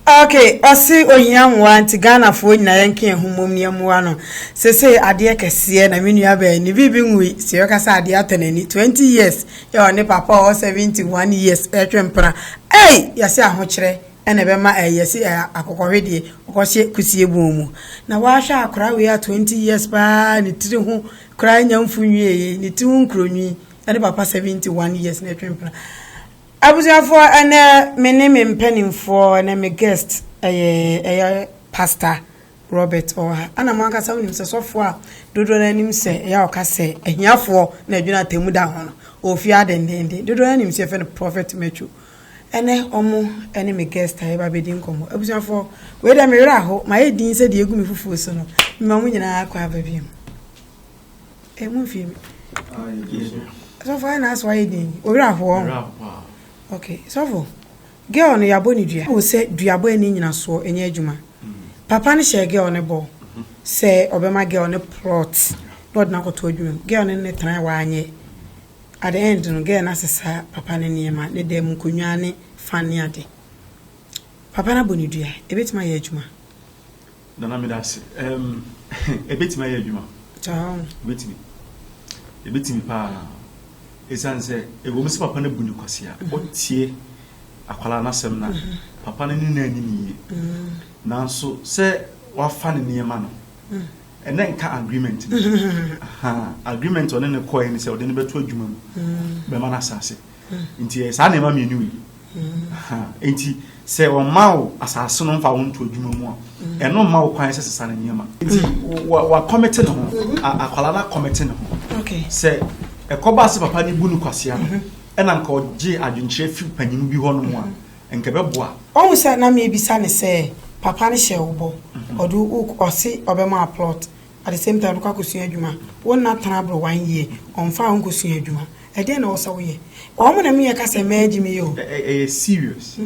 Okay, I see Oyam want to Ghana for Nayanki and Humoniamuano. Say, Adia Cassia, and I mean you have any living with Siracasa Diatani 20 years. Your ne papa or 71 years, Emperor. Hey, Yasa Hochre, and a Bema, yes, a cocoridi, or she could see a boom. Now, why shall I cry? We are 20 years by Nitu crying young Funy, Nitu Crony, and papa 71 years, Emperor. I was here for my name and penning for and I'm a guest, a pastor Robert or and I'm going to say so far. Do him say, Yaka say, and ya for Najuna Temuda or Fiad and Dandy. Do himself and a prophet Metro. And omo enemy guest I ever been come. I was here for where I'm a my dean said you go me for son. Mamma and I have baby. A movie. So far, that's why I didn't. Or okay, so girl no yabo ni dua. Wo se duabo ani nyina so enye adwuma. Papa ne share girl ne bo. Se obema girl ne plot. Lord na koto adwuma. Girl ne tran wa anye. At the end no girl na sesa papa ne niema ne dem konwa ne fane ade. Papa na bo ni dua. Ebetima ye adwuma. Nana me das. Ebetima ye adwuma. Ciao. Ebetimi pa. Esanse ewomse papa na bunu kwase a otie akwala na sem na papa na ni na ani ni nanso se wafa ne niema no ene nka agreement agreement one ne koy ni se ode ne beto adwuma mu be ma na asase nti sa na ma me ni wi nti se o mawo asase no mfa won to adwuma mu a eno mawo kwan se sesa ne niema nti wa commit no akwala na commit no okay se ekoba se papa ni bunu kwasea no ena nka oje adwenche fi panyin bi ho no mu a enka beboa o se na me bisa ne se papa ne hye wo odu osi obema plot at the same time kwa kosu adwuma won na tanabro 1 year onfa on kosu adwuma e dey na wo so ye o mo na me ye ka se meji me yo serious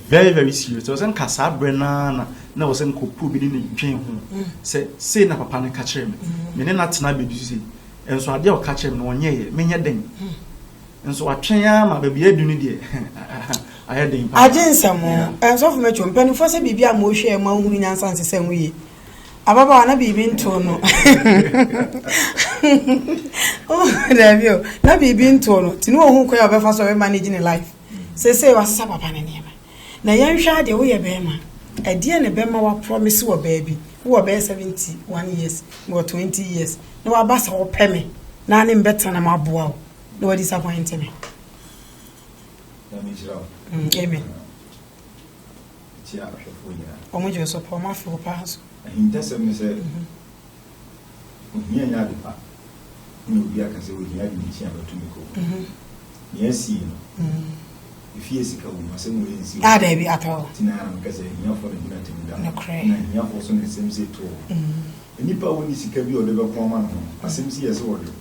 very very serious o se nka sa bre na wo se nko pu bi ni dwen ho se na papa ne ka kire me ne na tena be du se enso ade o ka chem no onye ye menye den enso atwen ya ma ba bia dunu de aye den pa agensamo enso fu mecho mpani fo se bibia ma ohwe ma hunu nyansa nse se nwie ababa na bibi nto no oh Davio na bibi nto no tinu ohun ko ya obefa so be manage life se wasasa papa ne niema na yanhwa de wo ye be ma ade ne be ma wa promise wo baby wo be 71 years wo 20 years no abasa wo peme na ne mbeta na maboa wo no we disappoint me amen tia ahwefo nya omo je so po ma fo pa so ahintase me se nya nya de pa no bi aka se wo nya de tia batumi ko yes no ifie sika wo ma se mo yensi da bi ato tina na me se nya fo de nya temu da na nya fo so ne semse to nipa woni sika bi o de be ko ma no asemsi yes wo do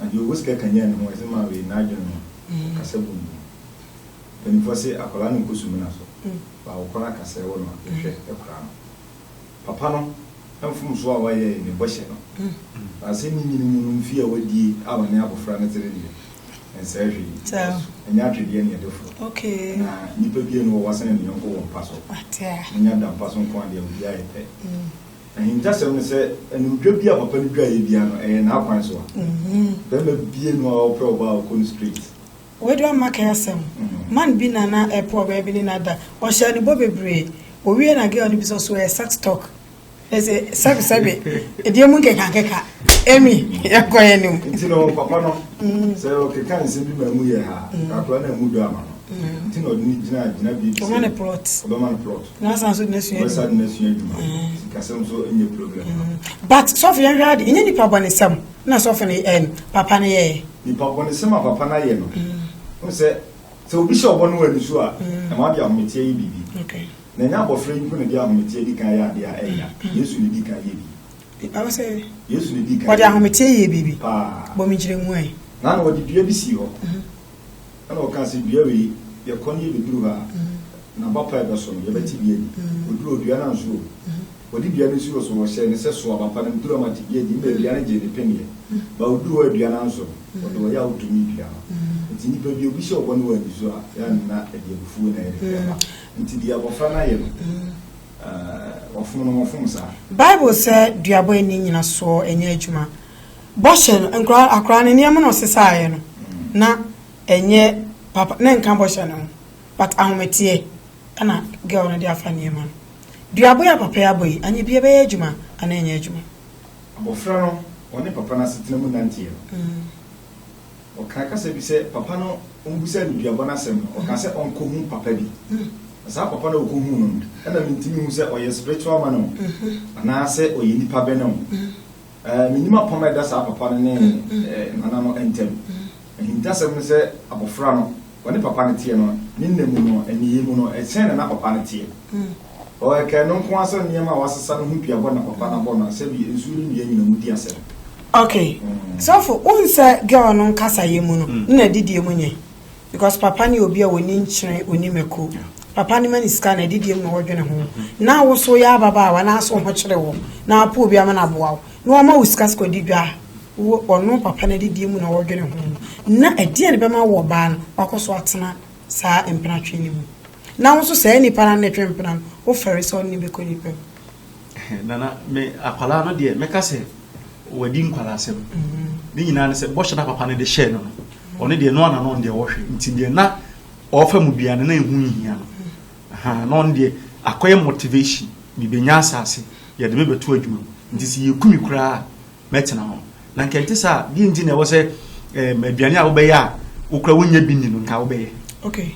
and you was ka kanya no ese ma we na adwon no kasa bu ni fo se akola no kosumu na so ba wo kora kasa wo no hwe ekura no papa no amfum so a wa ye ne bo hye no ase ni ni mu mfi a wadi aba ne abofra na tere die ense hwe so enya twede ne defo okay na nipa bi no wasane ne yonko wo paso atia nya da paso nko ade obi aye pe ahintase no se enudwa bi a papa ni dwa ye bia no na akwan so a be bie no a opro ba on street we do am makasem man bi na na airport ba bi ni na da o sha ni bo bebre o wie na girl ni bi so sex talk ese sabe e die mun ke kankeka emi yakoye ni nti no papa no se o ke kan se bi ma mu ye ha akwa na mu do ama no nti no ni gina bi o man plot na san so nesu ye sa nesu ye duma kasem so enye problem but so fi yan hade enye ni papa ne sam na so fi ni papa ne ye ni papa ne sam papa na ye no o se obi sho obo no wani so a e ma bia metie yi bibi okay na nya abofra yi ko ne dia metie di kan ya de a eya yesu ni di kan ye bi I was say yesu ni di kan what ya hometie ye bibi pa bo mi gire mu ai na no di dua bi si ho na o kan se dua we ye kon ye bi duru ha na papa e be so ye beti bi ni oduru odua na nso odi bia no so so hye ne se so papa no duro ma tibia di me bia ne je ne penie ba odu wa bia na nso odo ya utumi bia nti ni bia obi hye obo no wa so ya na e de bufu na e nti dia bofa na ye ofum sa Bible said duabo eni nyina so enye adwuma boshen nkra akra ne niam no sesae no na enye papa na nka boshen no but ahometie ana girl no dia afa niam no duabo ya papa ya boy anye bia be adwuma ana enye adwuma abofra no one papa na setena mu nantie o kaka se bi se papa no ombusa ni duabo na sem o ka se onko hu papa bi asa papa na okohu no ana mintimi hu se oye spiritual man no ana se oye nipa be no minima poma da sa papa no ne nana no entem hinta se mu se abofra no woni papa ne tie no ninnamu no aniye mu no sen na papa ne tie o ke no nko aso niam a wasesa no hu piabo na papa na bo na se bi ensuri ni nyina mu di ase okay so for unsa girl no kasa yemu no na didie mu nye because papa ni obi a woni nkyere oni meko papa ni mani scan na didie mu wodwene ho na wo so ya baba wa na so ho kyere wo na apo obi ama na boa no ma wo sika sko didwa wo ono papa na didie mu na wodwene ho na adie ne bema wo ba no wakoso atena sa empratwe ni mu na wo so say ni para na twempena wo fere so ni be ko ni pe nana me akwala no de meka se wadi nkwala asem ni nyina ne se bosha na papa ne de share no ono de no ana no de wo hwe nti de na ofa mu bia ne na ehu hia no no de akoye motivation bi benya asase ye de bebeto adwuma nti si yekumi kura metena ho na nkente sa di ndi na wo se aduane a wo be ya wo kura wonya bi ni no nka wo be ye okay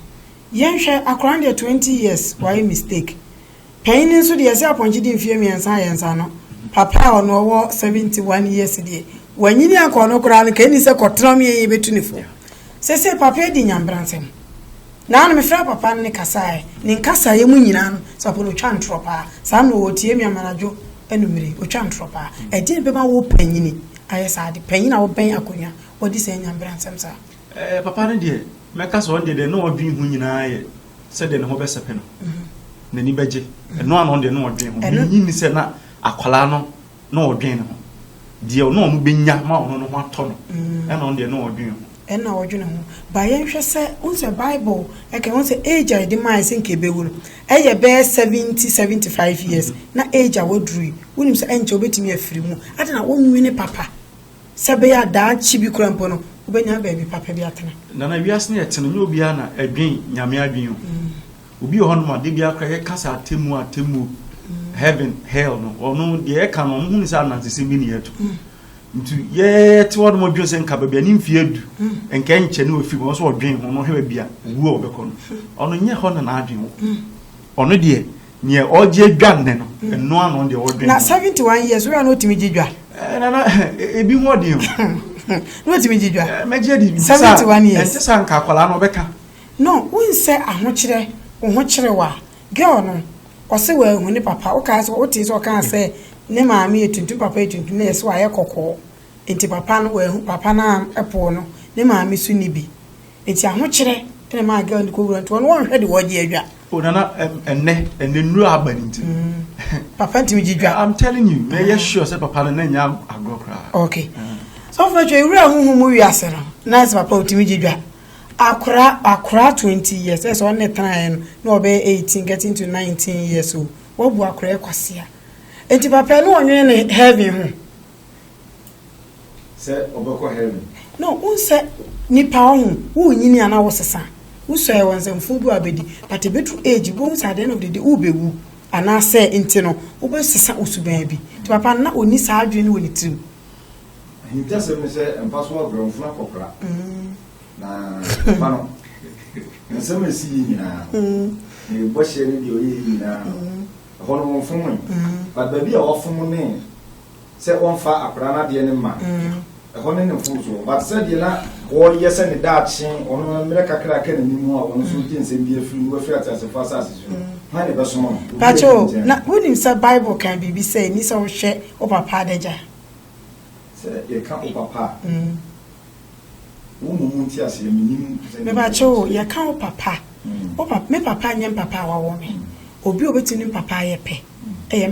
yenhwe akran de 20 years why mistake pain so de yesi aponji di mfie miensa yensa no papa ono wo 71 years de wanyini akono kura no kani se kotram ye betunifo se papa di nyambransem na me fra papa ne kasae ne kasae mu nyina no sapolo twantropa sa no wotie mi amanajo enumire o twantropa e din be ma wo panyini ayesa de panyina wo ben akonya wodi se nyambransem sa papa ne de me kasa on de no odwin hu nyina ye se de ne ho besepe no na ni beje no ano de no odwin ho nyini se na akwala no no odwin no de no mu benya ma ono no ho ato no e no de no odwin ho ena wodwene ho ba yenhwe se unse bible e ke unse age a de mai se nkebewu no eye be 70-75 years na age a wodru wonim se enche obetimi afiri mu ade na wonwini papa se be ya da chi bi kurampo no obenya ba bi papa bi atena na wiase ne eteno nyo bia na adwen nyame adwen obi ho no ma de bia kra ye kasa atemu heaven hell no ono de e ka no hu ni sa na se bi ni yeto ntu ye ti won mo dwose nka bia ni mfie adu enka nche na ofi mo so odwen ho no hwe bia wu obekọ no ono nye ho na adwen ho ono de ne oje adwane no eno ano de odwen na 71 years we are not timijidwa na ebi ho de no timijidwa meje di 71 years ente san ka kwala no obeka no unse ahokyere ohokyere wa girl no ose wa hu ni papa o ka so o ti so kan say ne maami etuntu papa etuntu na yeso aye kokko enti papa no wa hu papa na epo no ne maami su ni bi enti ahokyere ene ma girl ndi ko wura nto no won hwe de woje adwa o nana enne nuru abani nti papa ntimi jidwa I'm telling you me ye sure say papa no na nya agokra okay so for you wura hu mu wiase no na se papa ntimi jidwa akra 20 years so on the time no be 18 getting to 19 years old wo bu akra ekwase a enti papa no onwe ne heaven hu se obeko heaven no unse nipa hu wo nyini ana wo sesa wo so e won semfu bu abedi but e betu age bo at the end of the day wo bewu ana se enti no wo be sesa osuban bi ti papa na oni sa adwene woni tirim hinta se me se empaso agromfuna kokra na pano nse me si nyina e bo hye ne de oye nyina hono mo fumu but baby a wofumu ne se onfa akra na de ne ma hono ne fuso but se de na wo yese ne dachi ono mere kakra ka ne nimu a ono so tin se bi afiri wo afiri atase fa asase so ha ne beso mo pacho na wonim se bible kan bibi say ni se wo hwe o papa deja se ye ka o papa wo mu nti ase me nim me pacho ye ka o papa o papa me papa nyem papa wa wo me obi obetini papa ye pe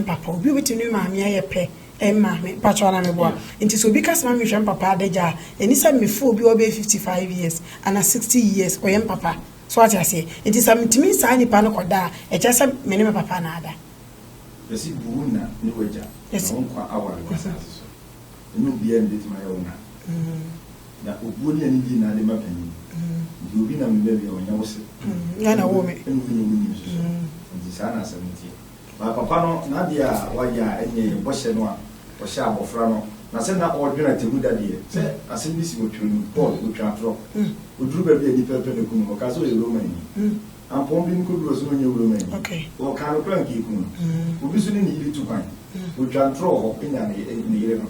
papa obi wetinu maame aye pe maame patro na mebo nti so bi kasema me hwem papa adeja enisa me fo obi obe 55 years and 60 years oyem papa so what I say nti sam timi sa nipa no koda e chese me ne me papa na ada yesi buuna ni weja no kwa awale wasase so enu bia ndeti ma yona na obuoni ani di na de mapani ndi obi na mbe bia onya wose na wo me enu ni woni so ndi sana asamiti ba papa no na dia waya enye bohye no a bohye abofra no na se na ordina tegu dadie se asembi si wotwenu Paul wotwatro oduru ba bia ni pepe ne kunu o kaso e romani ampon bi nko duro so nye romani okay o kan plan ki kunu obi so ni yiri tukan wotwatro ho enya ne yire no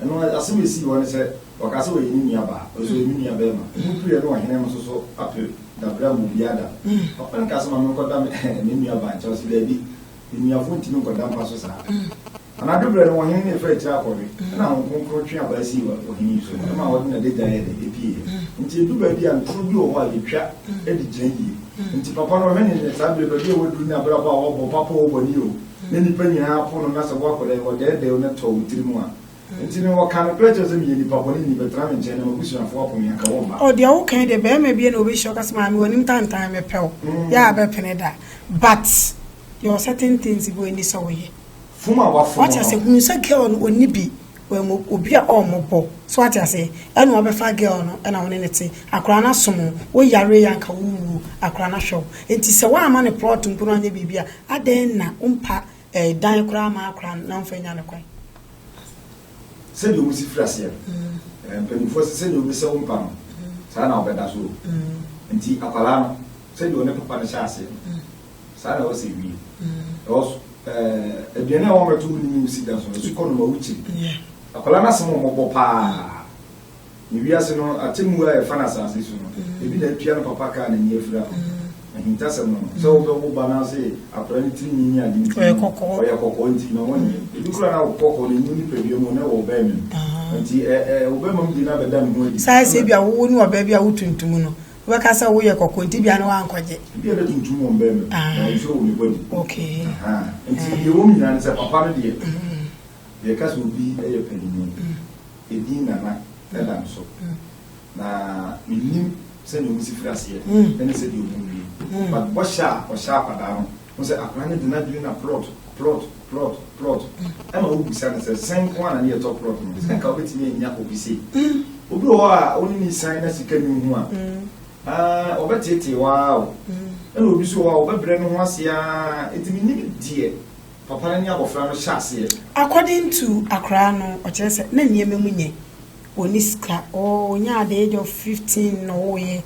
eno asembi si woni se o kaso e ni aba o so ni aba ma mutu ye no ahene no so ape da bra mu biada papa nka so ma no ko da ni aba ncha so da bi ni afonti no ko da mpa so sa ana dobre no wahene ne fa tira akore na onkonkro twa aba si wa ohini so ma wodi na data ye de epie nti du ba bi an tru bi o wa yetwa e di gyenyi nti papa no wahene ne tabe ba bi o wodu na bra ba wo bo papa wo boni o ne ni pa nyina apo no na se bo akore o de na to wutiri mu a nti ne wo kan preacher se mi ni papa ni betra me nche na mabusu afo apo mi aka wo ba o de wo kan de be ma bi na obi show kasema me wonim tantan me pew ya be peneda but your certain things go in this way fuma wa fuma what I say when you say girl no oni bi when obi a omobo so what I say enu obefa girl no na woni nete akora na somo wo yare yanka wu akora na show enti se wa ama ne plot mpuno anya bibia aden na umpa dan kora ma akora na mfanya ne kwan se do musi frase penifo se do bi se umpa no sa na obeda so enti akwala no se do ne papa ne chase sa na o se wi also ebiane a wometo ni musi da so su kono ma wuchi akwala na samo mo pa ni wiase no atemu a fa na asase so no ebi na pia no papa ka na nyi afira ahinta se no so wo ba na se akwala ni tri nyi adi oye kokko nti no woni ebi kura na kokko ni nyi pebie mo na wo ba mi nti wo ba mo di na beda mi ho adi sai se bia wo ni wo ba bia wo tuntum no we ka sa wo ye kokko nti bia na wa ankoje bia na tuntum mo ba mi na so wo ni bodi okay nti ye wo mi na se papa no de ye ka so bi e ye paninu edi na da so na minim se no musi frase ene se di omunwi but bosha pada no mo se akwani de na bi na plot ama obu sa na se sen kwa na ne to plot no se ka obetimi nya obisi obi o a oni ni sign na sika ni hu a obetete wow ene obi so wa obebre no ho asia etimi ni die papa ni abofra no hyase according to Accra no o chese na nieme munye oni ska o nya at the age of 15 no ye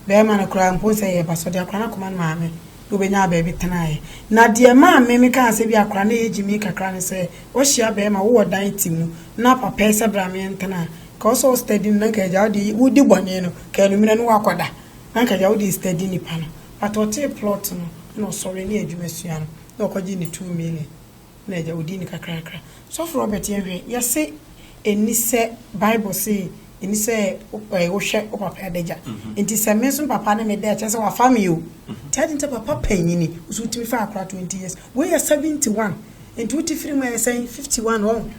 be ma na kra mpo se ye baso de Accra na koma na ame obe nya ba bi tenae na de ma me ka se bi Accra na eji mi kakra ne se o hia be ma wo dan timu na papa se bra me ntena ka so study na ka ja di wudi bone no ka no mine no wakoda na ka ja wudi study ni pa no but o te plot no sorry ni adwumasua no na okoji ni 2 million na ja wudi ni kakra so for Robert yenwe ya say eni se Bible say eni se wo hwe o papa adeja enti se me so papa na me de cha se wa family o tadi nte papa panyini so timi fa Accra 20 years we are 71 enti wuti free me say 51 on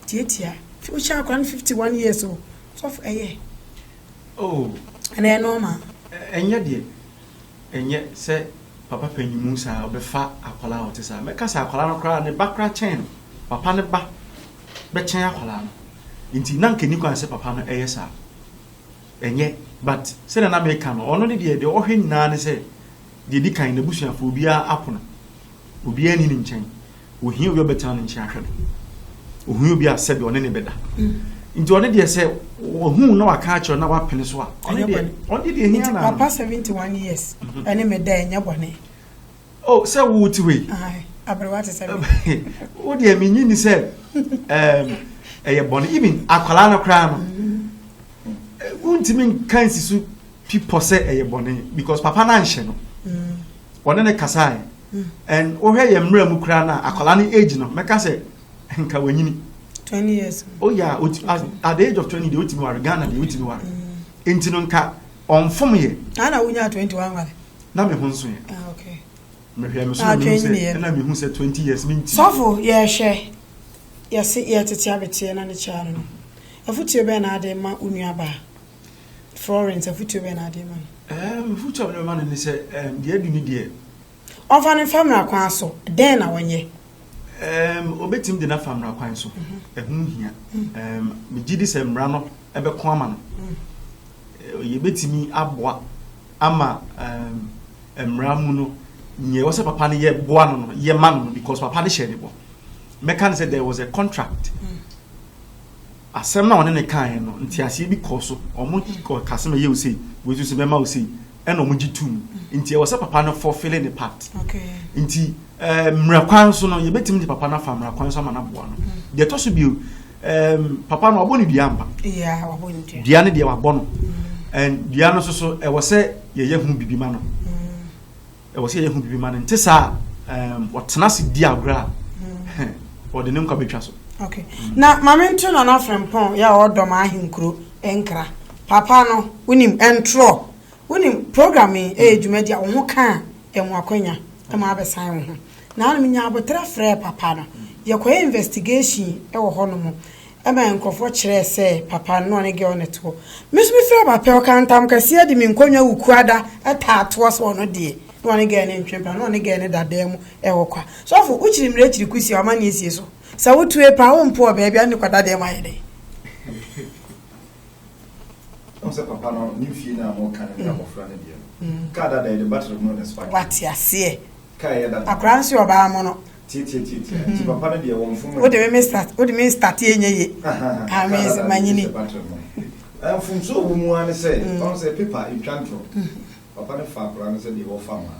tietia wo sha Accra 51 years o so for oh ana normal enye se papa panyimu sa obefa akwala o tesa me ka sa akwala no kra ne bakra chen papa ne ba be chen akwala no nti na nkeni kwan se papa no sa enye but se na me ka no ono ne de ohwe nyina ne se de di kan na busuafo bia apono obi ani ni nchen ohia obi obeta no nchen ahwe ohia obi asebi one ne beda nti one de se ohun na waka acho na wapene so a one de ehia na papa 71 years ene me da enya bone oh se wo ti we abrewate se wo de mi nyini se eye bone even akwala no kra no untimi kan sisu people say eye bone because papa na nhye no one ne kasai and wo hwe ye mra mu kra na akwala no age no meka se nka wanyini 20 years oh yeah at the age of 20 they ultimi war Ghana they ultimi war enti no nka on fom ye ana wunya 21 wale na me ho nso ye okay me hwe me so me say na me hu say 20 years minti sofo ye hwe ye se ye tete abetie na ne cha no afutuo be na ade ma unuaba Florence afutuo be na ade ma future no man ni say de adu ni de onfa ne famra kwan so den na wonye obetim de na famra kwan so ehun hia me gidi se mra no ebe ko ama no ye betimi aboa ama mra mu no nye wo se papa ne ye boa no ye man no because papa ne share de bo mekan say there was a contract asem na one ne kan no nti ase bi ko so omo ko kasem ye wo sei we tu se be ma wo sei eno mo gitum nti e wo se papa no fulfilling the part okay nti mra kwan so no ye betimi de papa na famra kwan so ama na boa no de to so bi papa no aboni dua amba yeah waboni dua dua ne de wabono and dua no so e wo se ye hu bibima no e wo se ye hu bibima no nti sa wotena se di agra o de nem ka betwa so okay na mamento na na frempon ya odom ahinkro enkra papa no unim entro unim programming ejumadi a wo ho kan emu akonya emu abesan wo ho na anu nya abotra frɛ papa no ye ko investigation e wo ho no mo ema enkofo kyerɛ sɛ papa no ne ge one to misu mi frɛ papa o kan tam kase de mi nkonwa wukuada ataato so no de no ne ge ne ntwempa no ne ge ne dadam e wo kwa so fo ukyiri mre kyiri kusi o ma ne esie so sa wotue pa wo mpo baabi an kwada de ma yede on se papa no ni fie na mo kan na abofra ne de ka da de battery no na spark what ya see ka ye da akransi oba mo no ti papa ne de wo mfum wo de me start enye ye amezi manyini fum so wo mu an se on se paper in twantro papa ne fa akra ne se de wo fa ma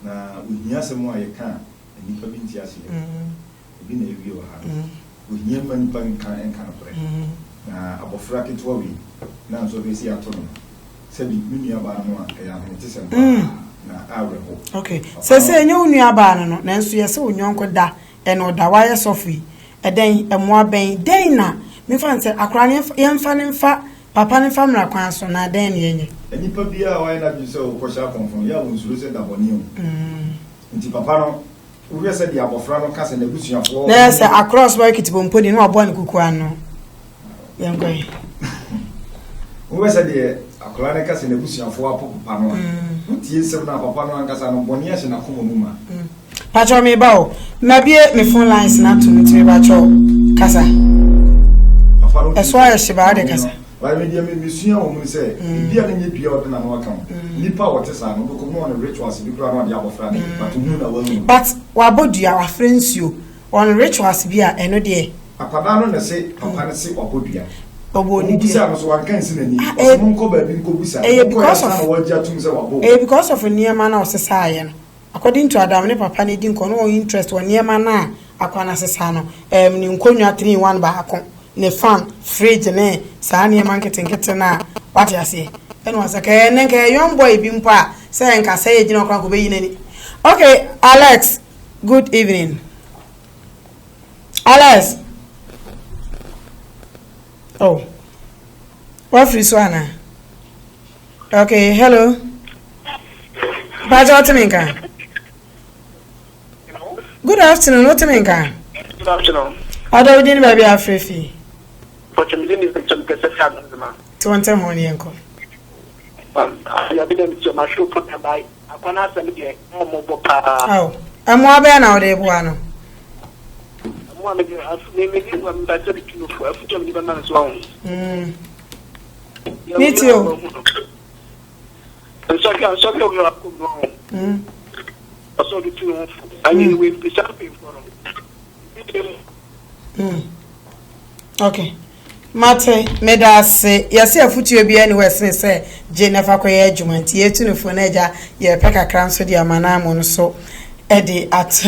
na uhia se mu aye kan nipa bi nti ase bi na ewie wa ha uhia man pan kan en kan pre na abofra ketwa wi na so be si ato no se bi nua ba no a ya ho ti se na awe ho okay se enye nua ba no na nso ye se onyonko da e no da wa ye sofi e den e mo aben den na me fa nse akra ne yemfa ne mfa papa ne famra kwan so na den ne yenye nipa bia wa na bi se o ko sha konfon ya won zuru se da boni o nti papa no we se di abofra no ka se na busuafo na se across boy kitibo mpodi no abo ne kuku ano yengoi we se di akra ne ka se na busuafo apo papa no nti se na papa no anka sa no boni ya se na komo mu ma pacho me ba o na bie me phone lines na to me pacho kasa eso ya shiba de kasa why me dia me sua wo mu se bia ne nye bia o de na no aka nipa wo te sa no ko no rituals bi kura no de abofra ne but nu na wamu but wa bodua wa friends you on rituals bia eno de akwada no ne se papa ne se obodua obo ni bisa no so wan kan se na ni o mo ko ba bi nko bisa because of wajja tum se wabo because of niema na osesa ye no according to Adam ne papa ne di nko no interest wa niema na akwana sesa no ni nkonwa 3 in 1 ba akon ne fan fridge ne sa niema nketenkete na what you say eno asaka ne nke young boy bi mpa say nka say ejina okran ko be yinani okay Alex good evening Alex oh what free so ana okay hello Bajo Timinka good afternoon what Timinka good afternoon Ada udini baby afrefi but you didn't even check the second man to want them on yanko I didn't see my show put by I can ask them again more papa oh amo abe na ode bu ano mo am me me am better to for future me na so me too I'm sorry you are cool I saw the two I need to wait for something for okay mate medase yase afutuo bia ni wesene se Jennifer koye adwumanti yetunufo na eja ye peka kranso di amana mo no so edi at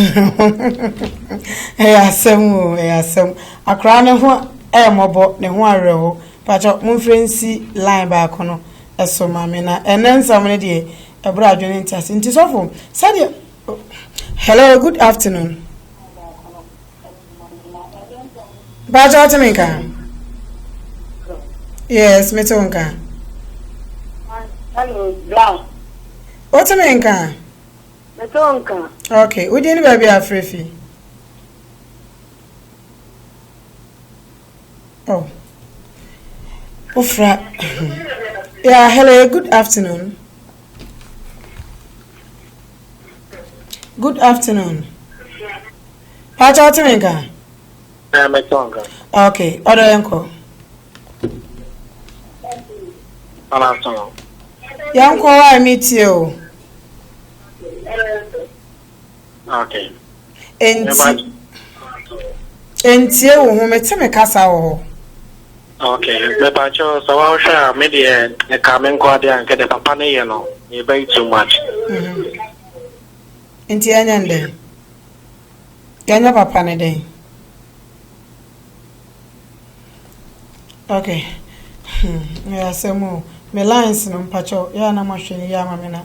asem akra ne ho mobo ne ho areho pacho mo frensi line ba kono eso mame na enensam ne de ebra adwene ntase nti sofo sade hello good afternoon Bajo Timinka yes metonka hello Brown Otiminka Metonka. Okay, we didn't baby afrefi. Oh. Ofra. Yeah, hello, good afternoon. Good afternoon. Pacha Otimenka. Metonka. Okay, other uncle. Anato. Young call I meet you. Okay. Enti wo ho meteme kasa wo. Okay, me pacho so wa sha me de e ka men ko de anke de papa ne ye no e be too much. Enti anya nde. Yanya papa ne den. Okay. Ya semo me lines no pacho ya na mahwe ya ma me na.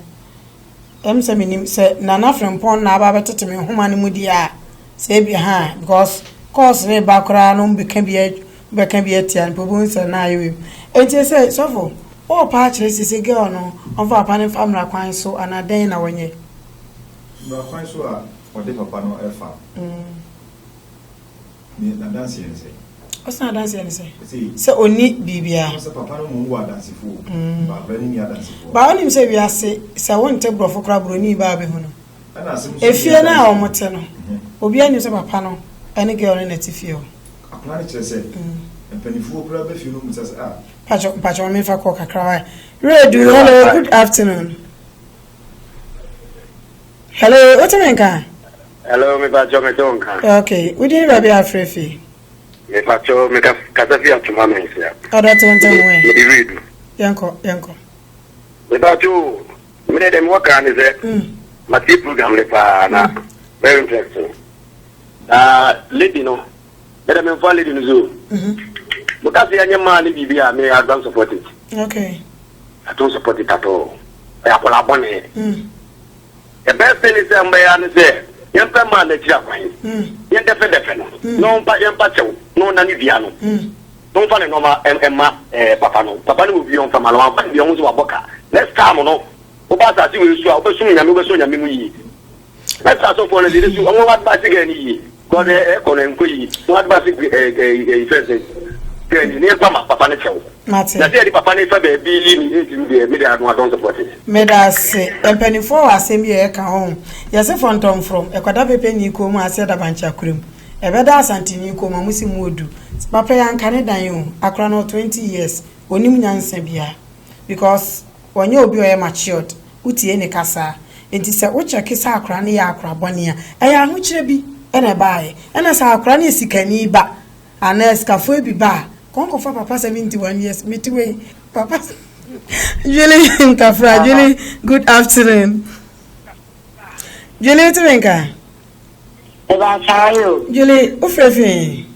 Se minim se na na frempon na aba betete me homa ne mudi a se bi ha because course ne ba kra no beka bi atian pobun se na ayo enti se sofo o pa kire sisi girl no on fa pa ne famra kwan so anaden na wonye ba kwan so a ode papa no efa ni na dance yen se osan dance yen se oni bibia se papa no mu wa dance fu ba bani mi dance fu ba oni se bia se won te brofo kra broni ba be hu no ana sim efie na o mote no obi ani se papa no ene girl ne tifie o apana kire se empanifu kra ba fie no mu se ah pacho me fa ko kakra wa redu hello good afternoon hello Otimenka. Hello, me pacho Metonka. Okay, we didn't baby afrefi. Me pacho me ka kazafi atuma me sia. Oda tonto we. Me di read. Yanko. Me pacho me de mo kan ze. Ma ti program le pa na. Very interesting. Lady no. Me de me fa lady no zo. Because ya nyama ni bibia me I don't support it. Okay. I don't support it at all. I akola bone. The best thing is mbaya ni say yempa man na jira kwan. Yen defe no. No mpa yempa chew. No na ni bia no. Don't find no ma emma papa no. Papa no bi on fa malo an fa bi on so aboka. Next time no. Oba sa ti we so obesu nyame obesu nyame mu yi. Let's start so for the day so on what ba ti ga ni yi. God ko na nko yi. What ba ti first ni papa ne chew. Mate. Na say the papa ne fa be bi ni e me dey don't support it. Me da se empanifo asem ye ka ho. Yese fontom from ekwada pepe ni ko mu ase da bancha kurem. Ebeda asantini ko ma musi modu. Papa yan kan dan yo akra no 20 years. Onim nyansa bia because wonye obi o ye matured. Utie ne kasa. Enti se wo check sa akra ne ya akra bone a. Eya ho kire bi ene baaye. Ene sa akra ne sikani ba. Anes kafo bi ba. Konko fa papa 71 years. Mitiwe papa Julie Kafra, Julie, good afternoon. Julie Otimenka. Eba chayo. Julie, ufrefi.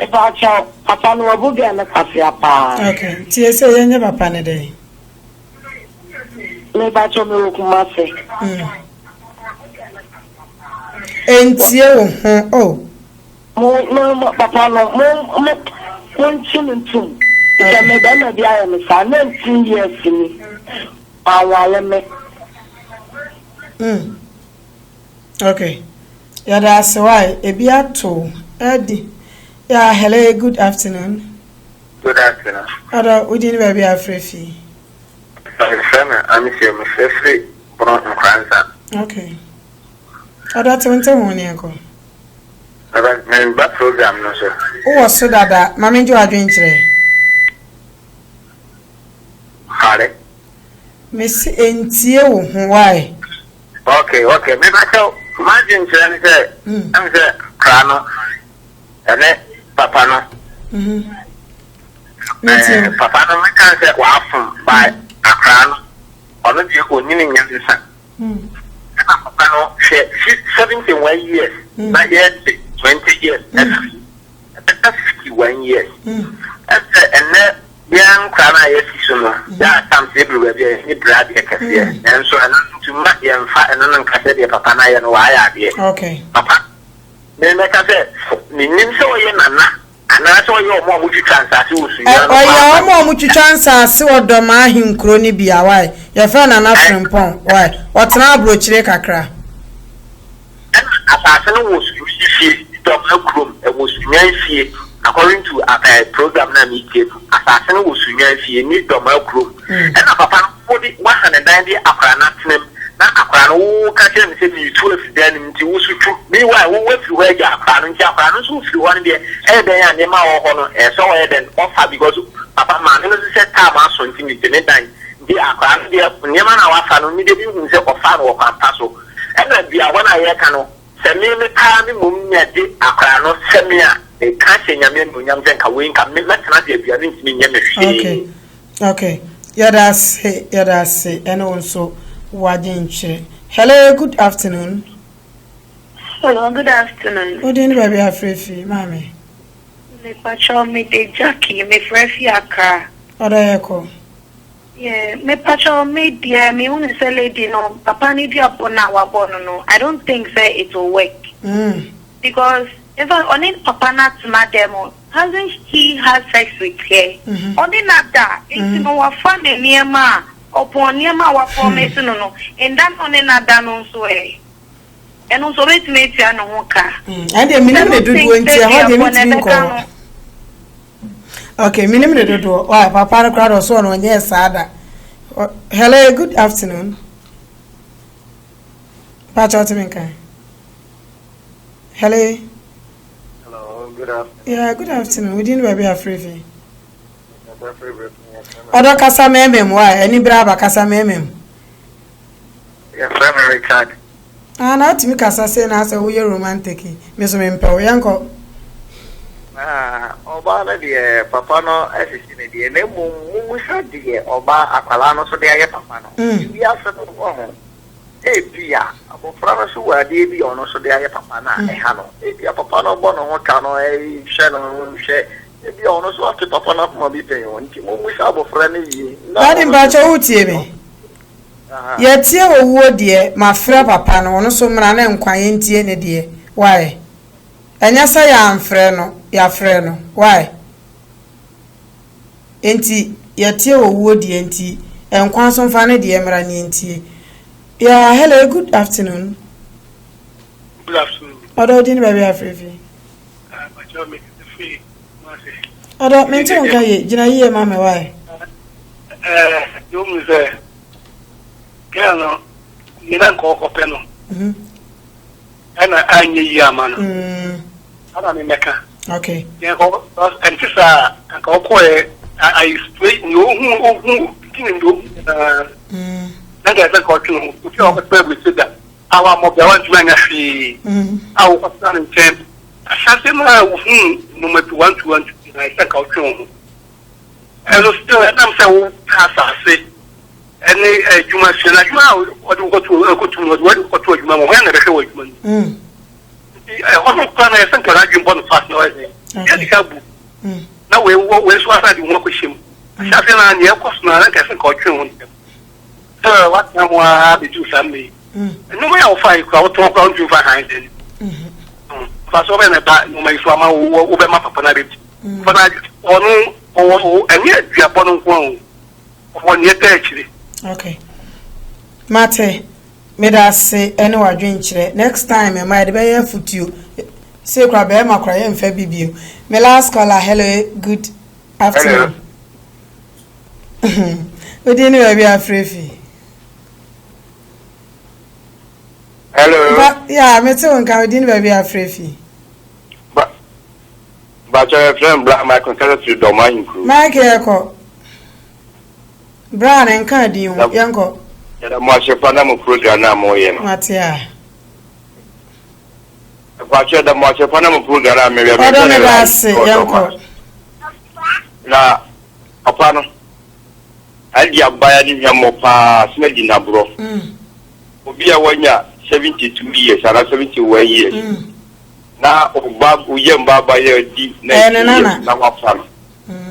Eba cha papa no obuge na kafia pa. Okay. TSA yenye papa ne dey. Me ba cho me okumase. Entie wo ho. Oh. Mo papa no mo chinuntum. Ike me da na bia me sa 19 years ni. Awale me. Okay. Yeah, that's why. Ebi ato. Edi. Yeah, hello, good afternoon. Good afternoon. Ada, we didn't baby afrefi. I'm here, Mr. Free, Brown Kranza. Okay. Ada tonto ho ni ko. About my back program, no, sir. Oh, so dada, mama njo adwenkyere. Hare. Miss entie wo ho why? Okay. Maybe I tell imagine say, I'm say Krano. And then Papa no. Papa no can say from by a crown. Or not you go in your Papa no, she's 71 years, not yet 20 years, that's 51 years. And then young Krana, yes, so there are some everywhere, any brad, and so to make them fat and non cassette, Papa, and why are they? Okay. Papa. Then, like I said, Nin so yen and ana so yo mo mutu transasi osu ya mo mutu transasi odoma ahinkro ni bia why ya fa na na frimpon why otena abrochire kakra asase no wo su fie doma krom e wo su nyanfie according to a program na me take asase no wo su nyanfie ni doma krom e na papa no di 190 akra na tenem na akra no ka tell me say me 12 dan nti wo su tu me why wo fi wa ja akra no nti akra no so fi one dey e den ya ne ma wo ho no e so we den offer because papa man no say time aso nti me den dan di akra no dey ne ma na wa fa no me dey bi hu say offer no kwa paso e na bia wona ye ka no se me ka mi mum nya di akra no se me a e ka se nya me no nyam zen ka we nka me metena de bia ni ntimi nya me hwe okay yada say and also wajinche. Hello, good afternoon. Hello, good afternoon. What do you baby afrefi, mami? Me pacho me de Jackie, me frefi aka. Oda yeko. Yeah, me pacho me dia me uni say lady no papa ni dia bona wa bono no. I don't think say it will work. Because if only papa not my demo, hasn't he had sex with her? Only not that. It's no wa fun near ma. Upon near my formation, no, and then on another no so eh. And also let me tell no car. And the minimum do how okay, minimum do why papa crowd or so on yes sada. Hello, good afternoon. Pachotiminka. Hello. Hello, good afternoon. Yeah, good afternoon. We didn't be afraid. Odo kasa memem why any braba kasa memem. Yes, I'm Richard. Na timi kasa say na say we romantic. Me so me mpe o yanko. Oba na de papa no asisi ne de na mu sha de oba akwala no so de aye papa no. Bi afa no ho. Bia abofra no so wa de bi ono so de aye papa na e ha no. Bia papa no bo no ho ka no e hwe no hwe. Ebi ono so ate papa na kuma bi pen won ti mo sha abofra ne yi. Daddy mbacho utie me. Ye tie owuo de ma frɛ papa no ono so mra na nkwan ntie ne de. Why? Enya sa ya amfrɛ no, ya frɛ no. Why? Enti ye tie owuo de enti nkwan so mfa ne de mra ne ntie. Yeah, hello, good afternoon. Good afternoon. Odo din baby afrefi. Bacho me free. Odo menti on kaye gina yiye mama why? You me say Kano, you don't call Copeno. And I knew you, man. I'm in Mecca. Okay. Yeah, and this and call I straight you who and I got to if you are with that. Our mobile one to actually our son in temp. I shall say my number 1 I think I'll show. And still, I'm saying, I say. Any Juma Shana, what do you go to Juma when I show it? I also plan I think I can born fast noise. Now we was I do work with him. Shafina and Yakos, I think I'll show him. So what now I be to Sunday? No way I'll find crowd talk on you behind it. Fast over and about no my swama over my papa. But I or and yet you are born one year actually. Okay. Mate, me da say any wadwen kire. Next time me might be here foot you. Say kwa be ma kwa yem fa bibio. Me last caller, hello, good afternoon. We didn't be afrefi. Hello. Yeah, me too on ka didn't be afrefi. But your friend Black my consider to domain crew. Mike Eko. Brown and Cardi, Yanko. The Marshal Panama program now more. Matia. But the Marshal Panama program, maybe I don't know. Say, Yanko. Now, upon I get by a more pass, making a bro. Be a 1 year, 72 years, and 71 years. Now, Bob, we young Baba, deep, now,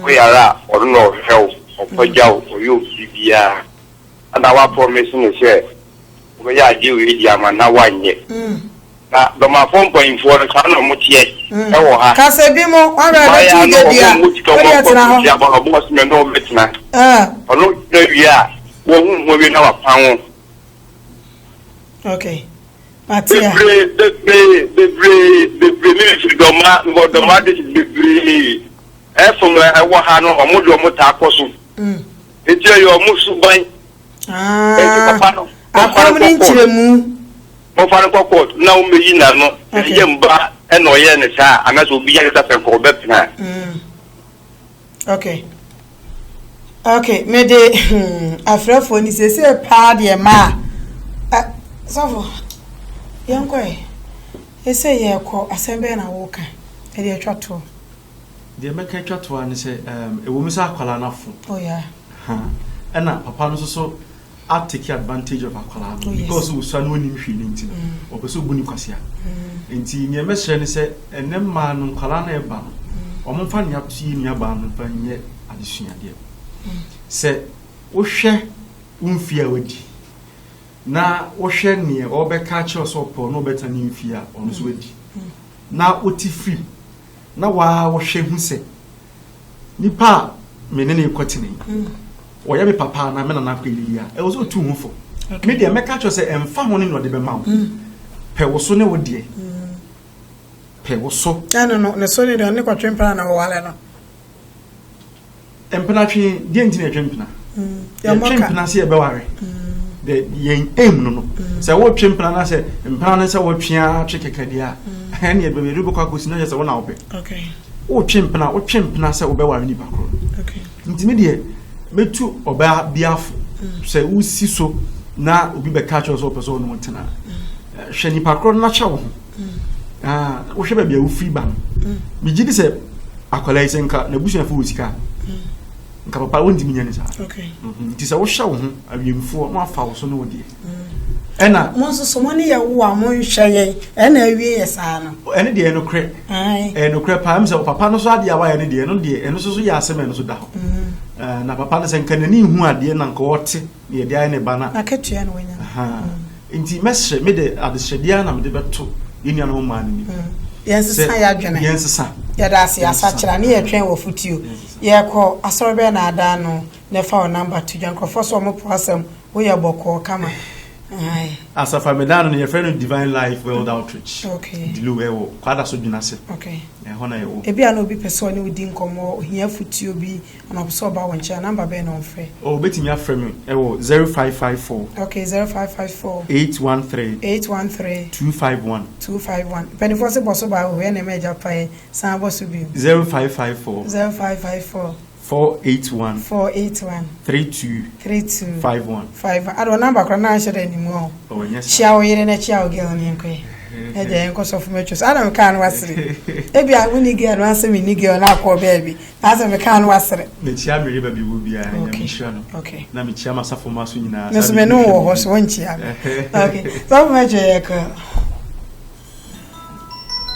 we are or no health. For you, and our formation is here. We are due with Yamana 1 year. na doma phone point for the kan no motie e wo ha kase bi mo wa ba tu de dia o dia tena ho ya ba boss me no betina ono na wia wo hu mo wi na wa pan okay Matia the military doma de the from I wa ha no omo do mo ta akoso etia yo mo suban papa no akwamni nchiremu mo fa no court na o meyi na no ye mba e no ye ne sa anaso obi ya ta fe ko betina okay me de afrafo ni se pa de ma so yanko ese ye ko asembe na wo kan e de atwato de meka atwato an se e wo mi sa akwala na fo oh yeah ena papa no so I take advantage of akwala because we swan woni hwi ni nti o be so buni kwase a nti nye mesre ni se enem ma no kwala na e ba no o mo fa ne atu ni aba no fa nye adesua de se wo hwe umfia wadi na wo hwe ne o be ka che so po no beta ni mfia ono so wadi na oti free na wa wo hwe hu se nipa menene kwatene oya me papa na me na kweliya e wo so tu hu fo me de me ka cho se emfa ho ne no de be ma wo pe wo so ne wo de pe wo so no ne so ne de ne kwatwen pa na wo wale no empena twi de ntine twempena ya moka twempena se e be ware de yen em no se wo twempena na se empena na se wo twia twekekadia ene e be be rubo kwa kosi na se wo na wo pe okay wo twempena se wo be ware ni ba kro okay ntime de metu oba biafo se usi so na obi be catch us up so no ntena hwe ni pakro na cha wo wo hwe ba bia wo free ba mi gidi se akola ise nka na busu afo usika nka papa wondi minya ni sa okay nti se wo hwe wo ho awiemfo no afa wo so no wodi ena mo so so mo ne ye wo a mo hwe ye ena awie ye sa no ene de no kre no kre pa am se papa no so ade a wa ye ne de no de eno so ya asem eno so da ho na papa no sen kanani hu ade na nka wote ye de ne bana na ketua no wanya nti mesre me de adeshedia na me de beto yenia no ma ni yes sa ya dwene yes sa ya da se asachira ne ye twen wo futuo ye ko asorbe na ada no ne fa o number to janko for so mo prosem wo ye boko kama as a famedano ne friend Divine Life World Outreach okay dilu ewo kwada so dwunase okay hona ewo e bia no obi pese oni odi nkomo ohia futuo bi ana so ba wonche number be na onfe o betimi afre me ewo 0554 okay 0554 813 251 penifo se boso ba ho e na meja pai san boso bi 0554 481 3251 I don't number kwa na share anymore oh yes chia o yire na chia o girl ni nkwe e je enko so fu metros adam kan wasere e bia woni girl no asem ni girl na akọ baby asem kan wasere me chia me riba bi bia na nyamishia no okay na me chia masafo maso nyina na so me no wo ho so nchia okay so me je ye ka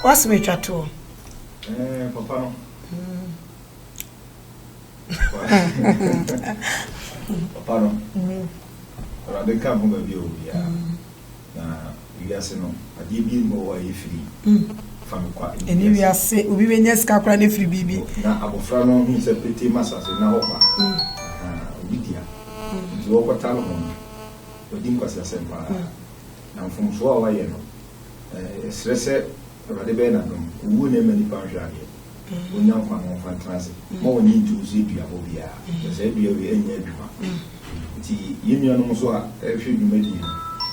what's me chato papa no papa no ora de ka mo baby obi a na wiase no ade bi mo wa yefiri fami kwa eni wiase obi benya sika kra na firi bibi na abofra no hu se pete masase na hopa obi dia zo ko talo mo odi nko se sempa na mfumso a wa ye no stresse ora de be na no wu ne mani pa hwade onya kwa no fantasy mo ni juice dua bo bia se dua we enya dua ti yenu no so a hwe duma di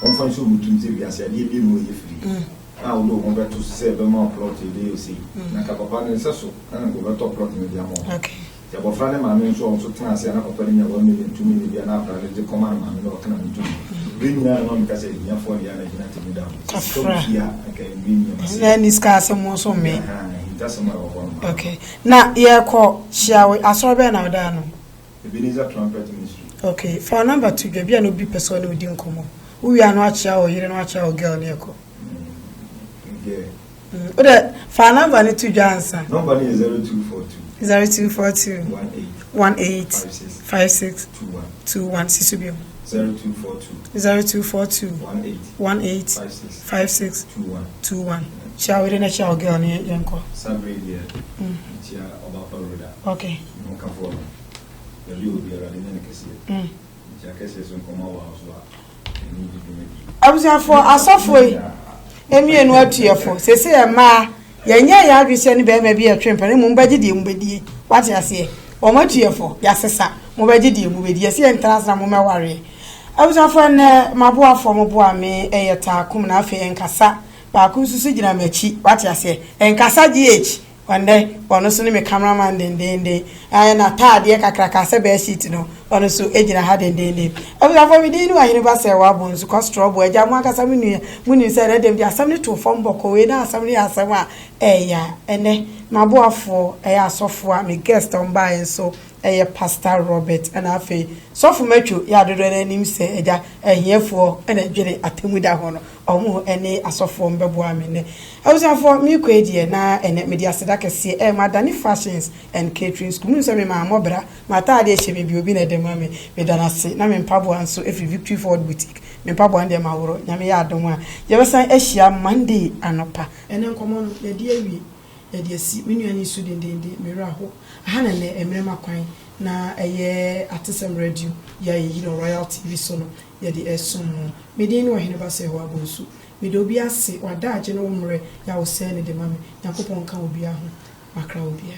on fa so mutum se bia se ade bi mo ye free a wo do mo beto se be ma plot de o si na ka papa ne se so na go beto plot me dia mo okay ya bo fra ne ma me so tena se na papa ne nya 1 million 2 million bia na fra ne de command ma me no kana me tu binya no me ka se nya fo ya na jina te me da so bia ka binya ma se na ni ska se mo so me okay na ye ko shiawe asorbe na oda no Ebenezer Trumpet Ministry okay for number 2 dwa bia no bi person odi nkomo uwi anu achia o yire no achia o girl ne ko oda for number ni 2 dwa ansa number ni 0242 1856 21 sisubio 0242 18 56 21. Shall we not shall girl near Yanko? Sabre here. About Roda. Okay. No can follow. The Leo be around in the Cassia. Jackass on Comal House. I was for a software. Emi enu atuefo sese ma yenya ya adwese ne be ma bi atwempa mu mbaji die mu bedie wate ase o ma tuefo ya sesa mu baji die mu bedie se entrance mu maware abusafo ne maboafo mu boa me eyeta kum na afi enkasa ba ku susu gina machi wate ase enkasa gh wande ono so ne me cameraman dendende aye na taade kakraka se be sheet no ono so ejina ha dendende abusafo mi dinu ahine ba se wa bonsu ko strobo eja mu akasa munu se na dem dia asam ne to fom boko we na asam ne asam a eya ene maboafo eya asofo a me guest on ba enso eye Pastor Robert and afi sofu metro ya dodo na nim se eja ehiefo ena dwere atemuda ho no omo ene asofo mbebo amene awusafo mi kwedie na ene media seda kese madani fashions and catering school mun se me ma mobra mata de hye bi obi na dem ame me dana se na me mpabo anso efi Victory Ford boutique me mpabo ande ma woro nyame ya adom a ye besan ehia Monday anopa ene nkomo no ye die awie ye die si menu ani su dendende me ra ho hana ne emrema kwan na eye Atisem radio ya Royal TV so no ye de esum me de ni wo hene ba se ho abonsu me de obi ase wada age no mre ya wo se ne de mame yakopon ka obi aho makra obi